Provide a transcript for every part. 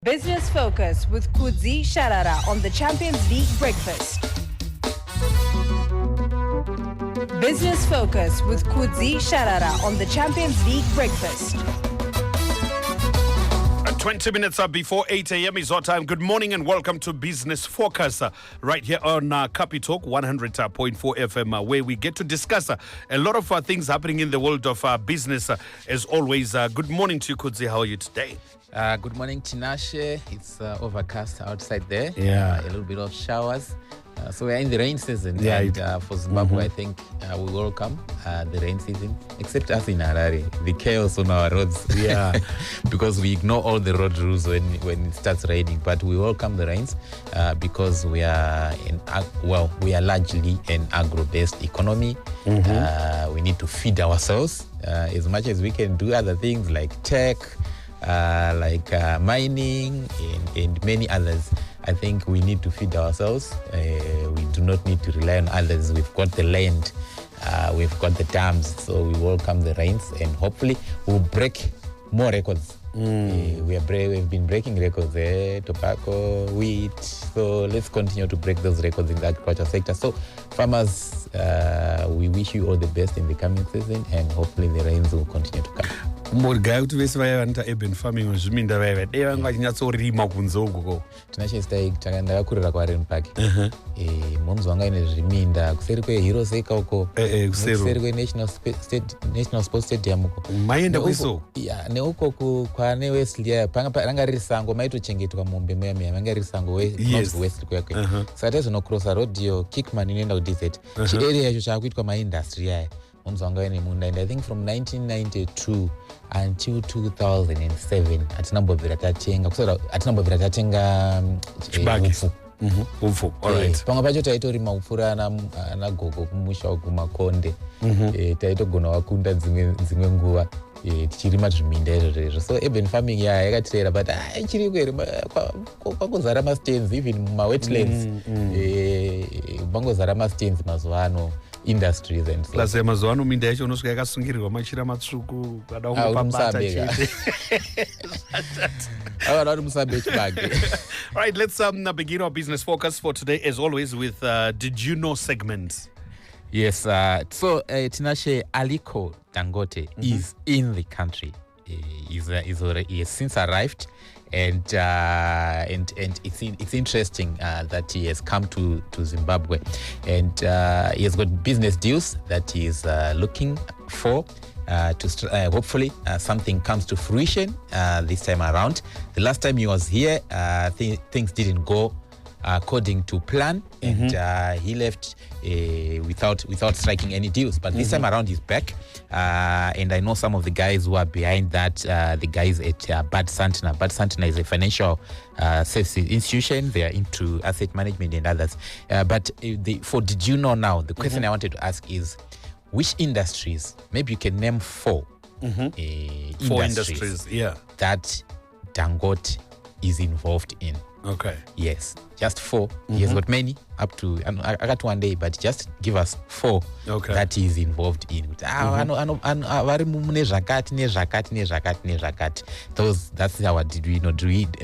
Business Focus with Kudzie, Sharara on the Champions League breakfast. Business Focus with Kudzie, Sharara on the Champions League breakfast. 20 minutes before 8 a.m. is our time. Good morning and welcome to Business Focus right here on Capi Talk 100.4 FM, where we get to discuss a lot of things happening in the world of business. As always, good morning to you, Kudzie. How are you today? Good morning, Tinashe. It's overcast outside there. Yeah. A little bit of showers. So we're in the rain season. Yeah, and for Zimbabwe, I think we welcome the rain season, except us in Harare, the chaos on our roads. Yeah. Because we ignore all the road rules when it starts raining. But we welcome the rains because we are we are largely an agro-based economy. We need to feed ourselves as much as we can do other things like tech, like mining and many others. I think we need to feed ourselves. We do not need to rely on others. We've got the land, we've got the dams, so we welcome the rains and hopefully we'll break more records. We've been breaking records there, tobacco, wheat, so let's continue to break those records in the agriculture sector. So farmers, we wish you all the best in the coming season and hopefully the rains will continue to come. Murgai kuti vese vaya vanoita urban farming muzviminda vaya dei vanga vachinyatsoriima kunze ukoko. Tinachestai ndakakurira kwaRen Park. Momzi wanga ine zviminda kuseri kweHero Seka uko. Kuseri kweNational Sports Stadium uko. Maienda kwiso? Yeah, neuko kwane Wesley panga ranga riri sango maitochengetwa mombe meya manga riri sango Wesley kwekwe. Saka taizonokrossa road iyo Kickman inoenda kuDZ. Chiarea yacho chaakuitwa maindustry yaya. Momzi wanga ine munda and I think from 1992 until 2007 atinambobvira tatenga upfu. All right. Pamwe pacho taitorima upfu ana gogo kumusha kumakonde. Taitogona wakunda dzimwe nguva tichirima zviminda izvo. So urban farming yakatirera but ichiri kweri kwangozara mastains even mumawetlands. Kwangozara mastains mazuva ano. Industries and so. Plus mazuva ano minda yacho unosvika yakasungirirwa machira matsvuku kada ungopambata chete. Right, let's begin our business focus for today as always with Did You Know segment. Yes, so Tinashe, Aliko Dangote is in the country. He has since arrived, and it's interesting that he has come to Zimbabwe, and he has got business deals that he is looking for. Hopefully something comes to fruition this time around. The last time he was here, things didn't go according to plan, and he left without striking any deals. But this time around, he's back, and I know some of the guys who are behind that. The guys at Bad Santana. Bad Santana is a financial services institution. They are into asset management and others. But for Did You Know now, the question I wanted to ask is, which industries? Maybe you can name four. Four industries, yeah, that Dangote is involved in. Okay. Yes, just four. He has got many up to. I got one day, but just give us four that he is involved in. Those. That's our. Did we know?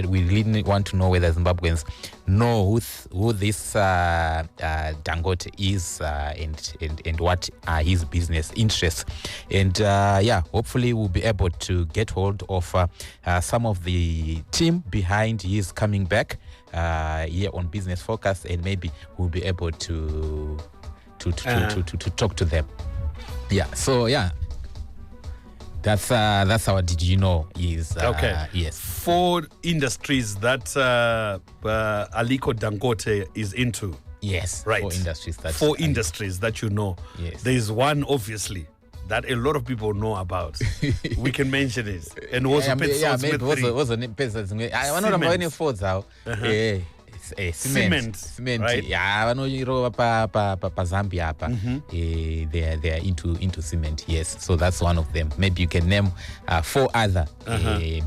We really want to know whether Zimbabweans know who this Dangote is and what are his business interests. And hopefully we'll be able to get hold of some of the team behind his coming back here on Business Focus, and maybe we'll be able to talk to them. Yeah. So yeah, that's our Did You Know is okay. Yes, four industries that Aliko Dangote is into. Yes, right. Four industries that you know. Yes. There is one obviously that a lot of people know about. We can mention it. And also cement, right? Yeah, Zambia. They are into cement. Yes, so that's one of them. Maybe you can name four other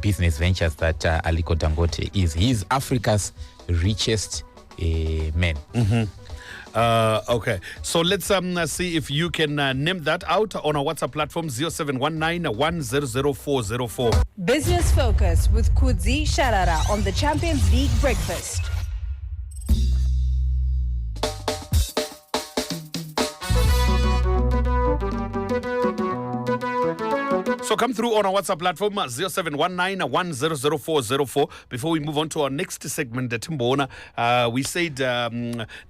business ventures that Aliko Dangote is. He's Africa's richest man. Okay, so let's see if you can name that out on our WhatsApp platform 0719 100404. Business Focus with Kudzie, Sharara on the Champions League Breakfast. So come through on our WhatsApp platform 0719 100404. Before we move on to our next segment, Timbona, we said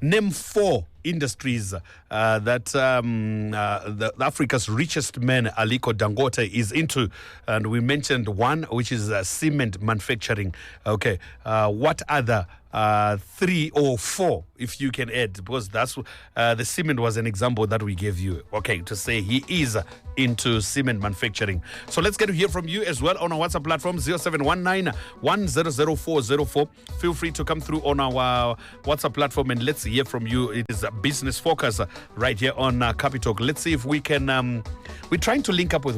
name 4 industries that the Africa's richest man, Aliko Dangote, is into. And we mentioned one, which is cement manufacturing. Okay, what other 3 or 4, if you can add, because that's the cement was an example that we gave you. Okay, to say he is into cement manufacturing. So let's get to hear from you as well on our WhatsApp platform 0719 100404. Feel free to come through on our WhatsApp platform and let's hear from you. It is a business focus right here on Capital. Let's see if we can. We're trying to link up with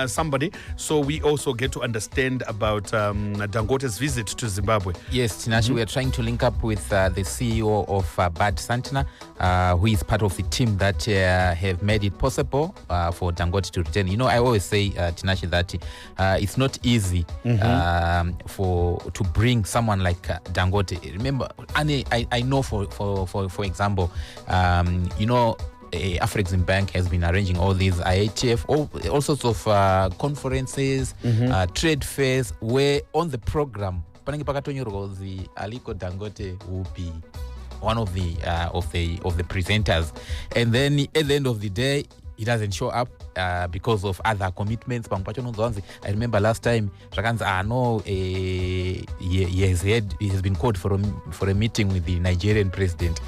somebody, so we also get to understand about Dangote's visit to Zimbabwe. Yes, Tinashe, we are trying to link up with the CEO of Bad Santana, who is part of the team that have made it possible for Dangote to return. You know, I always say, Tinashe, that it's not easy to bring someone like Dangote. Remember, I know for example, you know, Afrexim Bank has been arranging all these IATF, all sorts of conferences, trade fairs, where on the program, the Aliko Dangote will be one of the presenters, and then at the end of the day, he doesn't show up because of other commitments. I remember last time, he has been called for a meeting with the Nigerian president.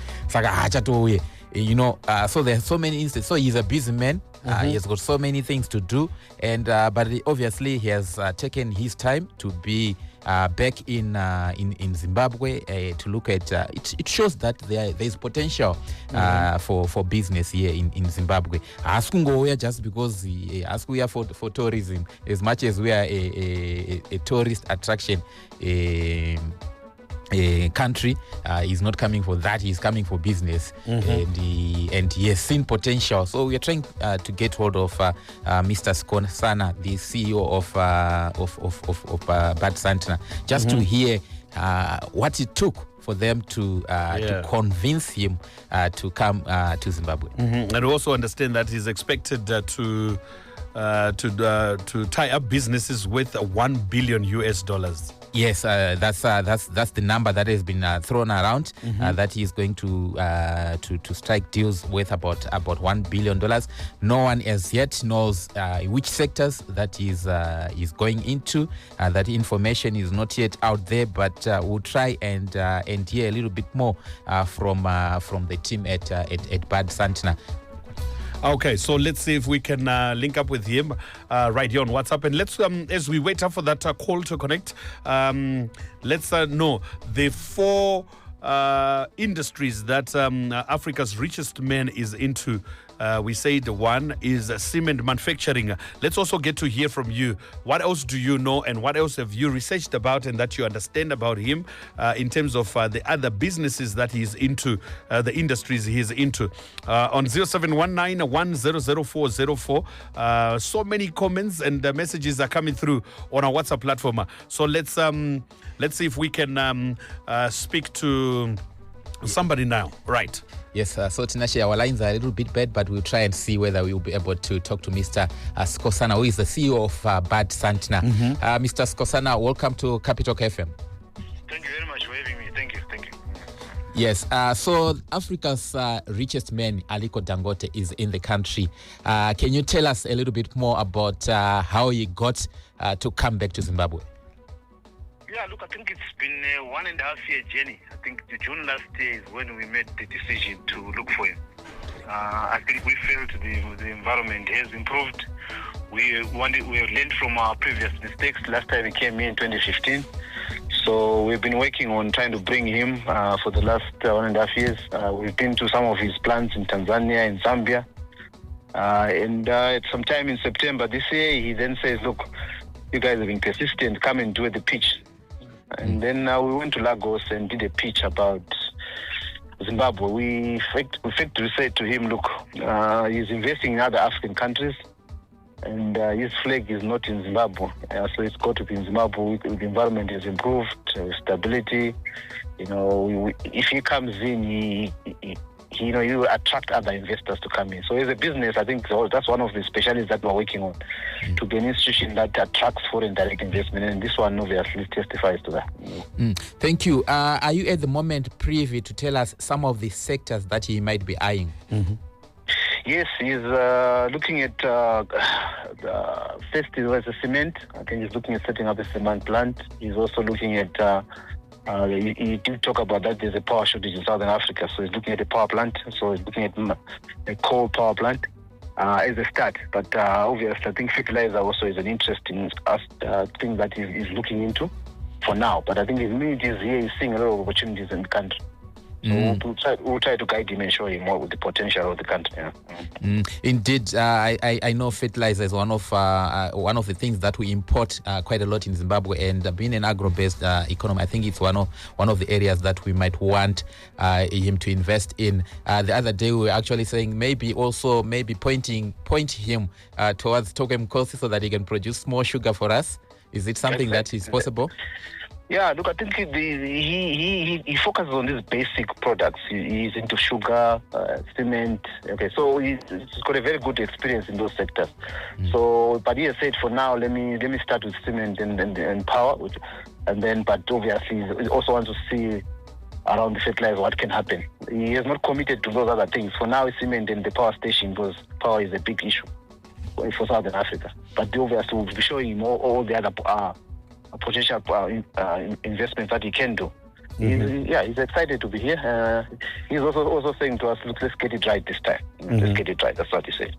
You know, so there are so many instances. So he's a busy man. He has got so many things to do, and but obviously he has taken his time to be back in Zimbabwe to look at. It shows that there is potential for business here in Zimbabwe. Ask here just because ask we are for tourism as much as we are a tourist attraction. A country is not coming for that, he's coming for business, and he has seen potential. So we are trying to get hold of Mr. Skosana, the CEO of Bad Santana, just to hear what it took for them to convince him to come to Zimbabwe. And we also understand that he's expected to tie up businesses with $1 billion US. Yes, that's the number that has been thrown around. That he is going to strike deals with about $1 billion. No one as yet knows which sectors that is going into. That information is not yet out there, but we'll try and hear a little bit more from the team at Bad Santana. Okay, so let's see if we can link up with him right here on WhatsApp. And let's, as we wait up for that call to connect, let's know the 4 industries that Africa's richest man is into. We say the one is cement manufacturing. Let's also get to hear from you. What else do you know, and what else have you researched about and that you understand about him in terms of the other businesses that he's into, the industries he's into? On 0719 100404. So many comments and messages are coming through on our WhatsApp platform. So let's see if we can speak to somebody now. Right. Yes, so Tinashe, our lines are a little bit bad, but we'll try and see whether we will be able to talk to Mr. Skosana, who is the CEO of Bad Santana. Mr. Skosana, welcome to Capital FM. Thank you very much for having me. Thank you. Yes, so Africa's richest man, Aliko Dangote, is in the country. Can you tell us a little bit more about how he got to come back to Zimbabwe? Yeah, look, I think it's been a 1.5 year journey. I think June last year is when we made the decision to look for him. I think we felt the environment has improved. We have learned from our previous mistakes. Last time he came here in 2015. So we've been working on trying to bring him for the last 1.5 years. We've been to some of his plants in Tanzania, in Zambia. And at some time in September this year, he then says, look, you guys have been persistent, come and do the pitch. And then we went to Lagos and did a pitch about Zimbabwe, we effectively said to him, look, he's investing in other African countries, and his flag is not in Zimbabwe, so it's got to be in Zimbabwe. The environment is improved, stability. If he comes in, he will attract other investors to come in. So as a business, I think that's one of the specialties that we're working on, to be an institution that attracts foreign direct investment, and this one obviously testifies to that. Thank you. Are you at the moment privy to tell us some of the sectors that he might be eyeing? Yes, he's looking at first is a cement. I think he's looking at setting up a cement plant. He's also looking at he did talk about that there's a power shortage in Southern Africa, so he's looking at a power plant. So he's looking at a coal power plant as a start. But obviously, I think fertilizer also is an interesting thing that he's looking into for now. But I think his need is here. He's seeing a lot of opportunities in the country. So we'll try to guide him and show him more with the potential of the country. Indeed, I know fertilizer is one of the things that we import quite a lot in Zimbabwe, and being an agro-based economy, I think it's one of the areas that we might want him to invest in. The other day we were actually saying maybe point him towards Tokem Kosi so that he can produce more sugar for us. Is it something that is possible? Yeah, look, I think he focuses on these basic products. He's into sugar, cement. Okay, so he's got a very good experience in those sectors. So, but he has said for now, let me start with cement and power, but obviously he also wants to see around the fertilizer what can happen. He has not committed to those other things. For now, cement and the power station, because power is a big issue for Southern Africa. But obviously we'll be showing him all the other potential investments that he can do. He's excited to be here. He's also saying to us, look, let's get it right this time. Let's get it right. That's what he said.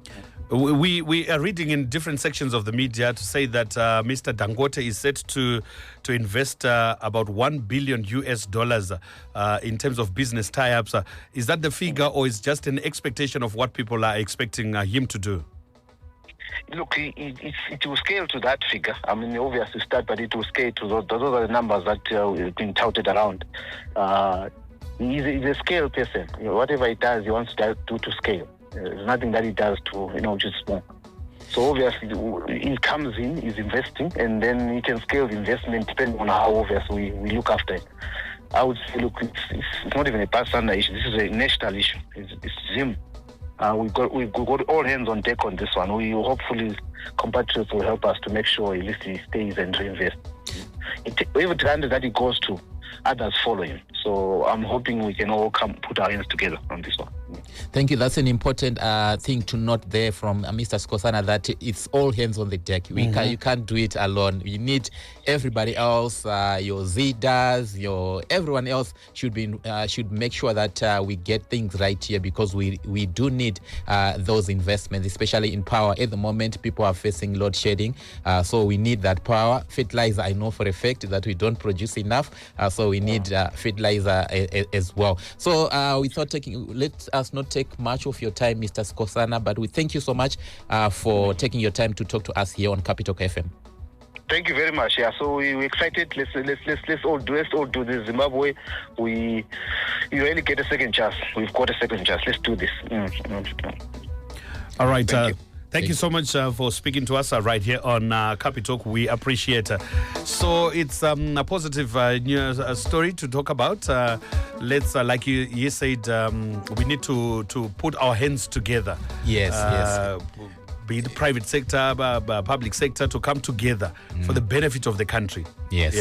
We are reading in different sections of the media to say that Mr. Dangote is set to invest about $1 billion in terms of business tie-ups. Is that the figure, or is just an expectation of what people are expecting him to do? Look, it will scale to that figure. I mean, obviously start, but it will scale to those. Those are the numbers that have been touted around. He's a scale person. Whatever he does, he wants to do to scale. There's nothing that he does to, just small. So obviously, he comes in, he's investing, and then he can scale the investment depending on how obviously we look after it. I would say, look, it's not even a personal issue. This is a national issue. It's him. We've got all hands on deck on this one. We hopefully compatriots will help us to make sure at least he stays and reinvest. Every country that he goes to, others follow him. So I'm hoping we can all put our hands together on this one. Thank you. That's an important thing to note there from Mr. Skosana, that it's all hands on the deck. You can't do it alone. You need everybody else, your ZDAs, everyone else should make sure that we get things right here, because we do need those investments, especially in power. At the moment, people are facing load shedding, so we need that power. Fertilizer, I know for a fact that we don't produce enough, so we need fertilizer as well. So we thought let us not take much of your time, Mr. Skosana, but we thank you so much for taking your time to talk to us here on Capital FM. Thank you very much. Yeah, so we're excited. Let's all do this. Zimbabwe, you really get a second chance. We've got a second chance. Let's do this. All right. Thank you so much for speaking to us right here on Capital. We appreciate it. So it's a positive news story to talk about. Let's, like you said, we need to put our hands together. Yes. Be it private sector, public sector, to come together for the benefit of the country. Yes.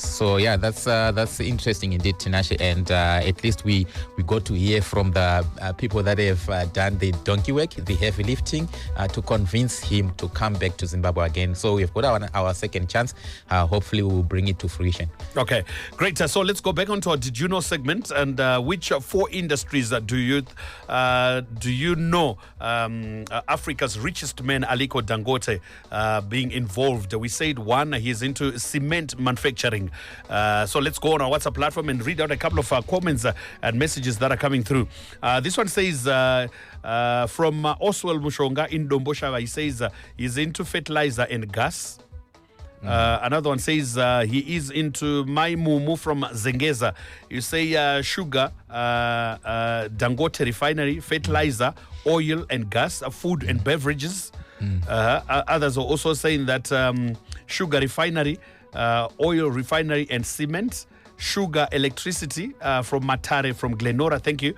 So that's interesting indeed, Tinashe, and at least we got to hear from the people that have done the donkey work, the heavy lifting, to convince him to come back to Zimbabwe again. So we've got our second chance. Hopefully we will bring it to fruition. Okay, great. So let's go back onto our Did You Know segment, and which 4 industries do you know Africa's richest man Aliko Dangote being involved? We said 1, he's into cement manufacturing. So let's go on our WhatsApp platform and read out a couple of comments and messages that are coming through. This one says from Oswald Mushonga in Domboshava, he says he's into fertilizer and gas. Another one says he is into my mumu from Zengeza. You say sugar, Dangote refinery, fertilizer, oil and gas, food and beverages. Others are also saying that sugar refinery, oil refinery and cement. Sugar, electricity from Matare, from Glenora. Thank you.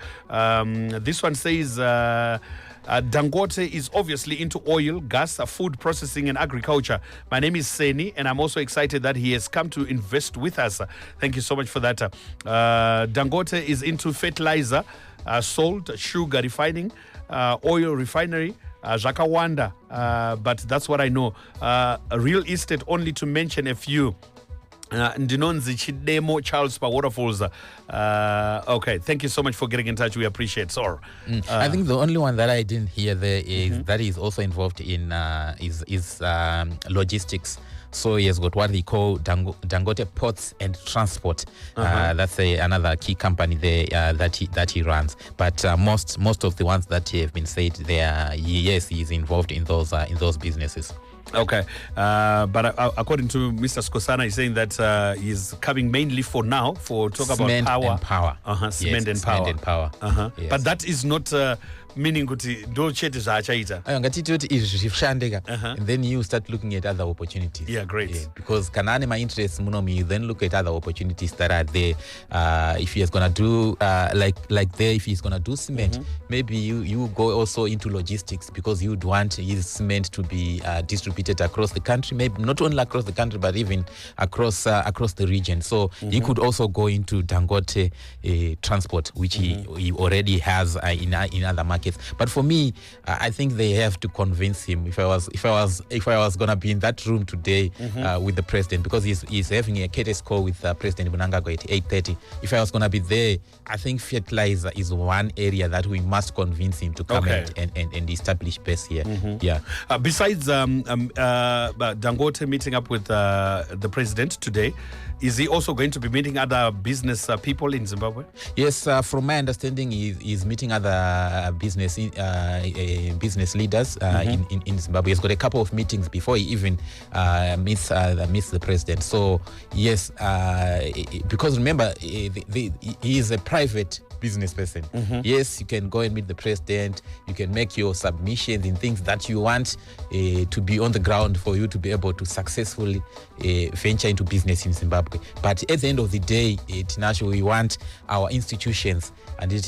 This one says Dangote is obviously into oil, gas, food processing and agriculture. My name is Seni and I'm also excited that he has come to invest with us. Thank you so much for that. Dangote is into fertilizer, salt, sugar refining, oil refinery, Zakawanda, but that's what I know. Real estate, only to mention a few. Ndinonzi Chidemo Charles Pa Waterfalls. Okay, thank you so much for getting in touch. We appreciate. So, I think the only one that I didn't hear there is that is also involved in is logistics. So he has got what they call Dangote Ports and Transport. That's another key company there that he runs. But most of the ones that have been said there, yes, he is involved in those businesses. Okay, but according to Mr. Skosana, he's saying that he's coming mainly for now for talk cement about power. Cement and power. Cement and power. Yes. But that is not meaning kuti ndo chete zvachaita. And then you start looking at other opportunities. Yeah, great. Yeah, because kanane my interests munomi, you then look at other opportunities that are there. If he is gonna do like there, if he's gonna do cement, maybe you go also into logistics because you'd want his cement to be distributed across the country, maybe not only across the country but even across the region. So he could also go into Dangote transport, which he already has in other markets. But for me, I think they have to convince him. If I was gonna be in that room today with the president, because he's having a courtesy call with President Mnangagwa at 8:30. If I was gonna be there, I think fertilizer is one area that we must convince him to come and establish base here. Yeah. Besides Dangote meeting up with the president today, is he also going to be meeting other business people in Zimbabwe? Yes, from my understanding, he's meeting other business leaders in Zimbabwe. He's got a couple of meetings before he even meets the president. So yes, because remember, he is a private business person. Yes, you can go and meet the president. You can make your submissions in things that you want to be on the ground for you to be able to successfully venture into business in Zimbabwe. But at the end of the day, Tinashe, we want our institutions, and if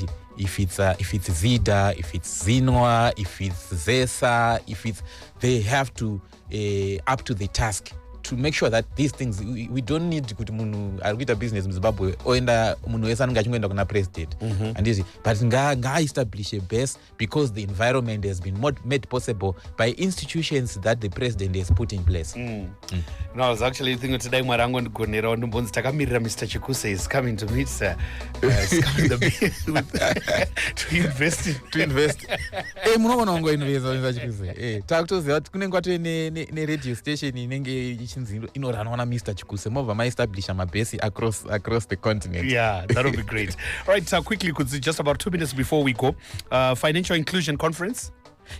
it's Zida, if it's Zinwa, if it's Zesa, they have to up to the task to make sure that these things, we don't need kuti munhu ari kuita business muZimbabwe oenda munhu wese anenge achingoenda kuna president handiti, but establish a base because the environment has been made possible by institutions that the president has put in place. No, I was actually thinking today mwari angondigonerawo ndimbonzi takamirira Mr. Chikuse is coming to meet is coming to invest munoona ungoinvesta Chikuse takutoziva kuti kunenge kwatove ne-radio station inenge inoranwa naMr. Chikuse mobva maestablisha mabase across the continent. Yeah, that would be great. All right, quickly, Kudzie, just about 2 minutes before we go, Financial Inclusion Conference.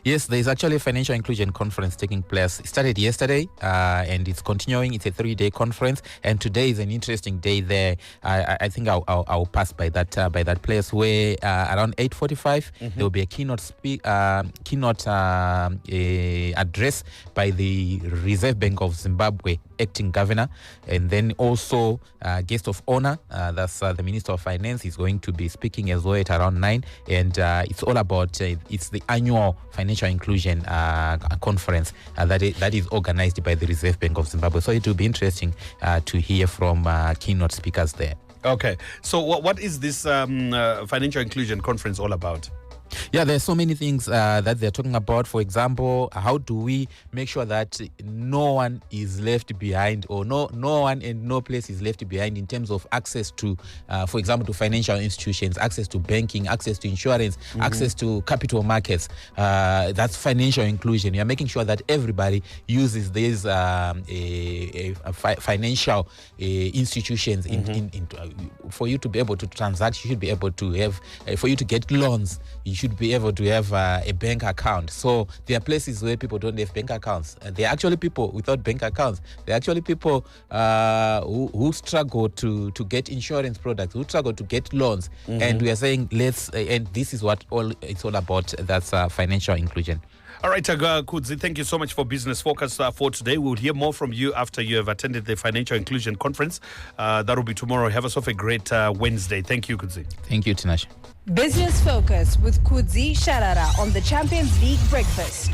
Yes, there is actually a financial inclusion conference taking place. It started yesterday and it's continuing. It's a 3-day conference, and today is an interesting day there. I think I'll pass by that place where around 8:45 there will be a keynote address by the Reserve Bank of Zimbabwe acting governor, and then also guest of honor, that's the Minister of Finance, is going to be speaking as well at around 9, and it's all about it's the annual financial inclusion conference that is organized by the Reserve Bank of Zimbabwe. So it will be interesting to hear from keynote speakers there. Okay, so what is this financial inclusion conference all about? Yeah, there's so many things that they're talking about. For example, how do we make sure that no one is left behind, or no one and no place is left behind in terms of access to, for example, to financial institutions, access to banking, access to insurance, access to capital markets. That's financial inclusion. You're making sure that everybody uses these financial institutions for you to be able to transact. You should be able to have, for you to get loans, you should be able to have a bank account. So there are places where people don't have bank accounts. There are actually people without bank accounts. There are actually people who struggle to get insurance products, who struggle to get loans. And we are saying and this is what it's all about. That's financial inclusion. All right, Kudzie, thank you so much for Business Focus for today. We'll hear more from you after you have attended the Financial Inclusion Conference. That will be tomorrow. Have yourself a great Wednesday. Thank you, Kudzie. Thank you, Tinashe. Business Focus with Kudzie Sharara on the Champions League Breakfast.